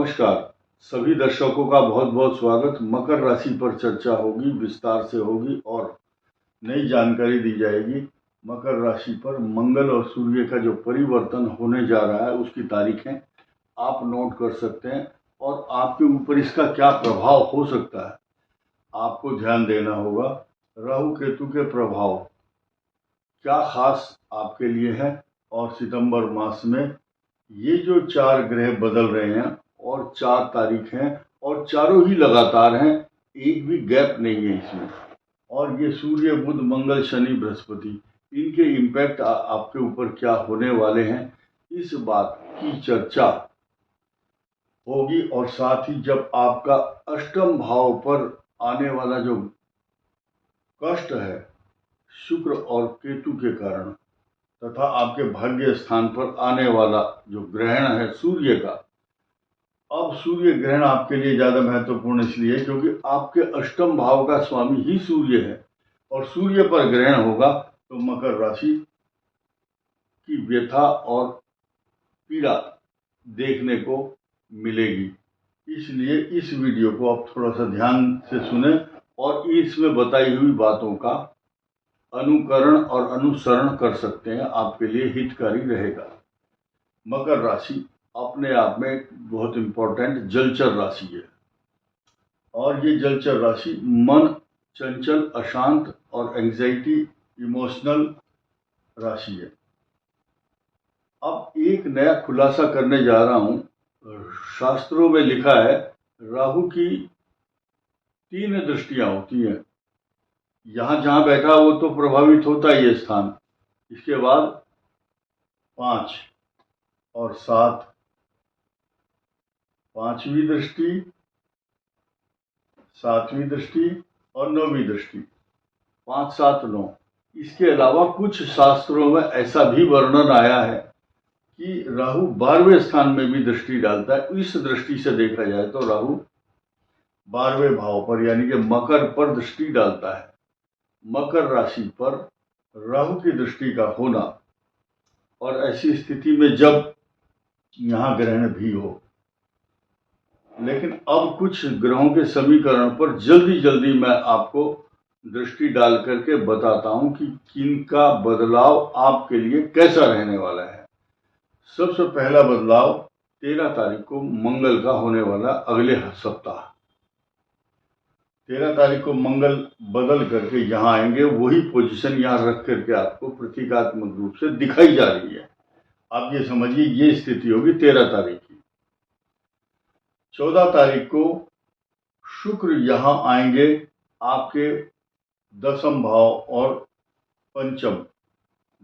नमस्कार। सभी दर्शकों का बहुत बहुत स्वागत। मकर राशि पर चर्चा होगी, विस्तार से होगी और नई जानकारी दी जाएगी। मकर राशि पर मंगल और सूर्य का जो परिवर्तन होने जा रहा है उसकी तारीखें आप नोट कर सकते हैं और आपके ऊपर इसका क्या प्रभाव हो सकता है आपको ध्यान देना होगा। राहु केतु के प्रभाव क्या खास आपके लिए है और सितंबर मास में ये जो 4 ग्रह बदल रहे हैं और 4 तारीख हैं और चारों ही लगातार हैं, एक भी गैप नहीं है इसमें। और ये सूर्य बुध मंगल शनि बृहस्पति, इनके इम्पैक्ट आपके ऊपर क्या होने वाले हैं, इस बात की चर्चा होगी। और साथ ही जब आपका अष्टम भाव पर आने वाला जो कष्ट है शुक्र और केतु के कारण, तथा आपके भाग्य स्थान पर आने वाला जो ग्रहण है सूर्य का। अब सूर्य ग्रहण आपके लिए ज्यादा महत्वपूर्ण इसलिए क्योंकि आपके अष्टम भाव का स्वामी ही सूर्य है और सूर्य पर ग्रहण होगा तो मकर राशि की व्यथा और पीड़ा देखने को मिलेगी। इसलिए इस वीडियो को आप थोड़ा सा ध्यान से सुने और इसमें बताई हुई बातों का अनुकरण और अनुसरण कर सकते हैं, आपके लिए हितकारी रहेगा। मकर राशि अपने आप में एक बहुत इंपॉर्टेंट जलचर राशि है और ये जलचर राशि मन चंचल, अशांत और एंजाइटी इमोशनल राशि है। अब एक नया खुलासा करने जा रहा हूं। शास्त्रों में लिखा है राहु की 3 दृष्टियां होती हैं। यहां जहां बैठा वो तो प्रभावित होता ही है स्थान, इसके बाद 5 और 7, 5वीं दृष्टि, 7वीं दृष्टि और 9वीं दृष्टि, 5, 7, 9। इसके अलावा कुछ शास्त्रों में ऐसा भी वर्णन आया है कि राहु 12वें स्थान में भी दृष्टि डालता है। इस दृष्टि से देखा जाए तो राहु 12वें भाव पर यानी कि मकर पर दृष्टि डालता है। मकर राशि पर राहु की दृष्टि का होना और ऐसी स्थिति में जब यहां ग्रहण भी हो, लेकिन अब कुछ ग्रहों के समीकरण पर जल्दी जल्दी मैं आपको दृष्टि डाल करके बताता हूं कि किनका बदलाव आपके लिए कैसा रहने वाला है। सबसे पहला बदलाव 13 तारीख को मंगल का होने वाला अगले सप्ताह। 13 तारीख को मंगल बदल करके यहाँ आएंगे, वही पोजीशन यहाँ रख करके आपको प्रतीकात्मक रूप से दिखाई जा रही है। आप ये समझिए ये स्थिति होगी 13 तारीख की। 14 तारीख को शुक्र यहाँ आएंगे आपके 10म भाव और पंचम।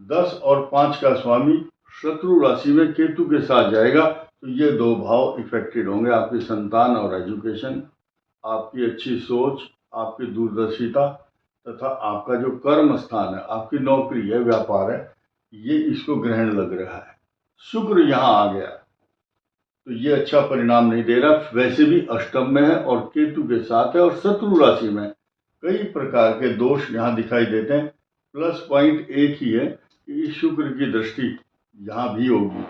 10 और 5 का स्वामी शत्रु राशि में केतु के साथ जाएगा तो ये 2 भाव इफेक्टेड होंगे। आपकी संतान और एजुकेशन, आपकी अच्छी सोच, आपकी दूरदर्शिता तथा आपका जो कर्म स्थान है, आपकी नौकरी है, व्यापार है, ये इसको ग्रहण लग रहा है। शुक्र यहाँ आ गया तो ये अच्छा परिणाम नहीं दे रहा। वैसे भी अष्टम में है और केतु के साथ है और शत्रु राशि में कई प्रकार के दोष यहाँ दिखाई देते हैं। प्लस पॉइंट एक ही है कि शुक्र की दृष्टि यहाँ भी होगी,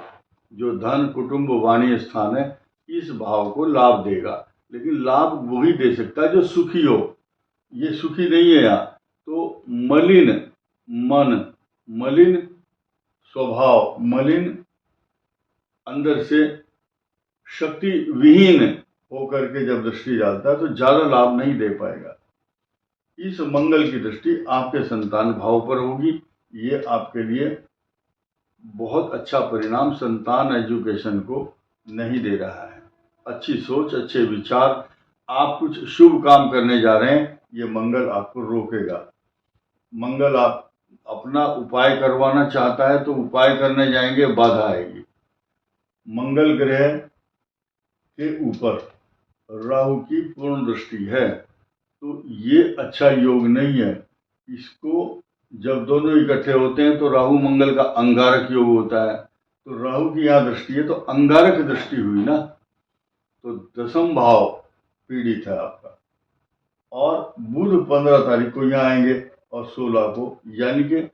जो धन कुटुंब वाणी स्थान है, इस भाव को लाभ देगा। लेकिन लाभ वही दे सकता है जो सुखी हो। ये सुखी नहीं है यहाँ, तो मलिन मन, मलिन स्वभाव, मलिन अंदर से शक्ति विहीन होकर के जब दृष्टि डालता है तो ज्यादा लाभ नहीं दे पाएगा। इस मंगल की दृष्टि आपके संतान भाव पर होगी। ये आपके लिए बहुत अच्छा परिणाम संतान एजुकेशन को नहीं दे रहा है। अच्छी सोच, अच्छे विचार, आप कुछ शुभ काम करने जा रहे हैं, ये मंगल आपको रोकेगा। मंगल आप अपना उपाय करवाना चाहता है तो उपाय करने जाएंगे, बाधा आएगी। मंगल ग्रह के ऊपर राहु की पूर्ण दृष्टि है तो ये अच्छा योग नहीं है। इसको जब दोनों इकट्ठे होते हैं तो राहु मंगल का अंगारक योग होता है। तो राहु की यहाँ दृष्टि है तो अंगारक दृष्टि हुई ना, तो 10म भाव पीड़ित है आपका। और बुध 15 तारीख को यहाँ आएंगे और 16 को, यानी कि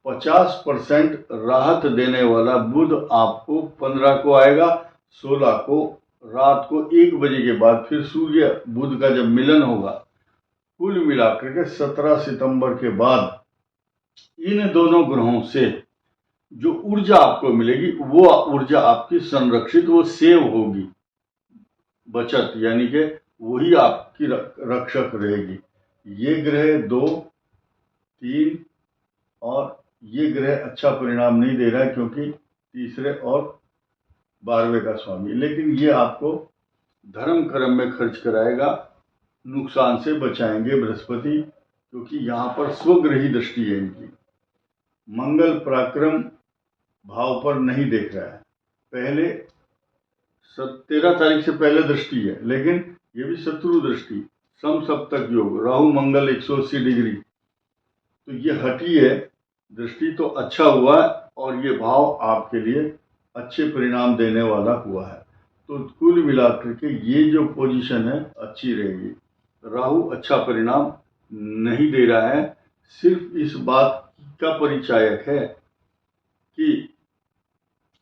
50% राहत देने वाला बुध आपको 15 को आएगा, 16 को रात को 1 बजे के बाद फिर सूर्य बुध का जब मिलन होगा, कुल मिलाकर के 17 सितंबर के बाद इन दोनों ग्रहों से जो ऊर्जा आपको मिलेगी वो ऊर्जा आपकी संरक्षित, वो सेव होगी, बचत, यानी कि वही आपकी रक्षक रहेगी। ये ग्रह 2, 3 और ये ग्रह अच्छा परिणाम नहीं दे रहा है क्योंकि तीसरे और 12वें का स्वामी, लेकिन ये आपको धर्म कर्म में खर्च कराएगा, नुकसान से बचाएंगे बृहस्पति, क्योंकि यहाँ पर स्वग्रही दृष्टि है इनकी। मंगल पराक्रम भाव पर नहीं देख रहा है, पहले 13 तारीख से पहले दृष्टि है, लेकिन ये भी शत्रु दृष्टि, समसप्तक योग, राहु मंगल 180 डिग्री, तो ये हटी है दृष्टि, तो अच्छा हुआ और ये भाव आपके लिए अच्छे परिणाम देने वाला हुआ है। तो कुल मिलाकर के ये जो पोजीशन है अच्छी रहेगी। राहु अच्छा परिणाम नहीं दे रहा है, सिर्फ इस बात का परिचायक है कि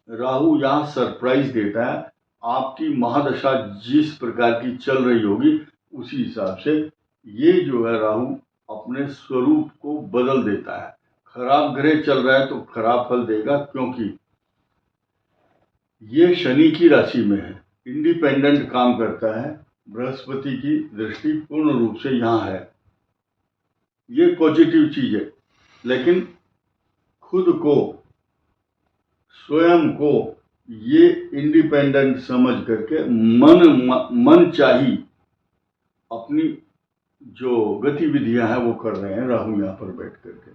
राहु यहाँ सरप्राइज देता है। आपकी महादशा जिस प्रकार की चल रही होगी उसी हिसाब से ये जो है राहु अपने स्वरूप को बदल देता है। खराब ग्रह चल रहा है तो खराब फल देगा, क्योंकि ये शनि की राशि में है, इंडिपेंडेंट काम करता है, बृहस्पति की दृष्टि पूर्ण रूप से यहाँ है, ये पॉजिटिव चीज है। लेकिन खुद को, स्वयं को ये इंडिपेंडेंट समझ करके मन चाही अपनी जो गतिविधियां हैं वो कर रहे हैं राहु यहाँ पर बैठ करके।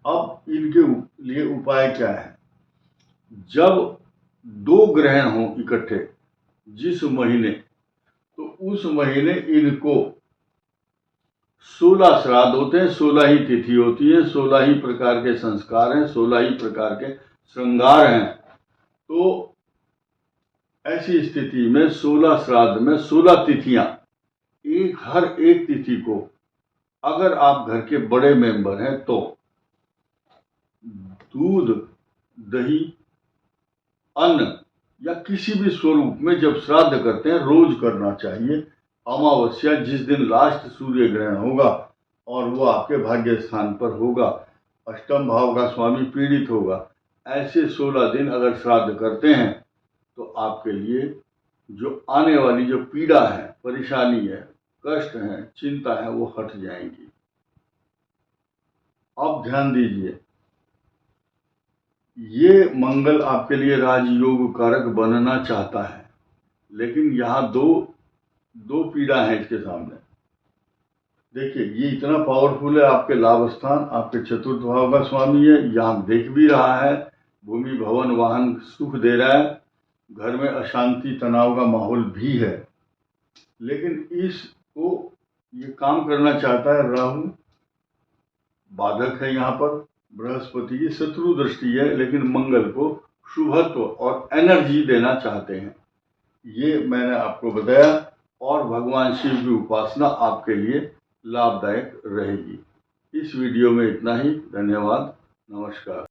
अब इनके लिए उपाय क्या है? जब 2 ग्रहण हो इकट्ठे जिस महीने, तो उस महीने इनको 16 श्राद्ध होते हैं, 16 ही तिथि होती है, 16 ही प्रकार के संस्कार हैं, 16 ही प्रकार के श्रृंगार हैं। तो ऐसी स्थिति में 16 श्राद्ध में 16 तिथियां, हर एक तिथि को अगर आप घर के बड़े मेंबर हैं तो दूध, दही, अन्न या किसी भी स्वरूप में जब श्राद्ध करते हैं रोज करना चाहिए। अमावस्या जिस दिन लास्ट सूर्य ग्रहण होगा और वो आपके भाग्य स्थान पर होगा, अष्टम भाव का स्वामी पीड़ित होगा, ऐसे 16 दिन अगर श्राद्ध करते हैं तो आपके लिए जो आने वाली जो पीड़ा है, परेशानी है, कष्ट है, चिंता है, वो हट जाएंगी। अब ध्यान दीजिए, ये मंगल आपके लिए राजयोग कारक बनना चाहता है, लेकिन यहाँ दो पीड़ा है इसके सामने। देखिए ये इतना पावरफुल है, आपके लाभ स्थान, आपके चतुर्थ भाव का स्वामी है, यहाँ देख भी रहा है, भूमि भवन वाहन सुख दे रहा है, घर में अशांति तनाव का माहौल भी है, लेकिन इसको ये काम करना चाहता है। राहु बाधक है, यहाँ पर बृहस्पति की शत्रु दृष्टि है, लेकिन मंगल को शुभत्व और एनर्जी देना चाहते हैं। ये मैंने आपको बताया, और भगवान शिव की उपासना आपके लिए लाभदायक रहेगी। इस वीडियो में इतना ही। धन्यवाद, नमस्कार।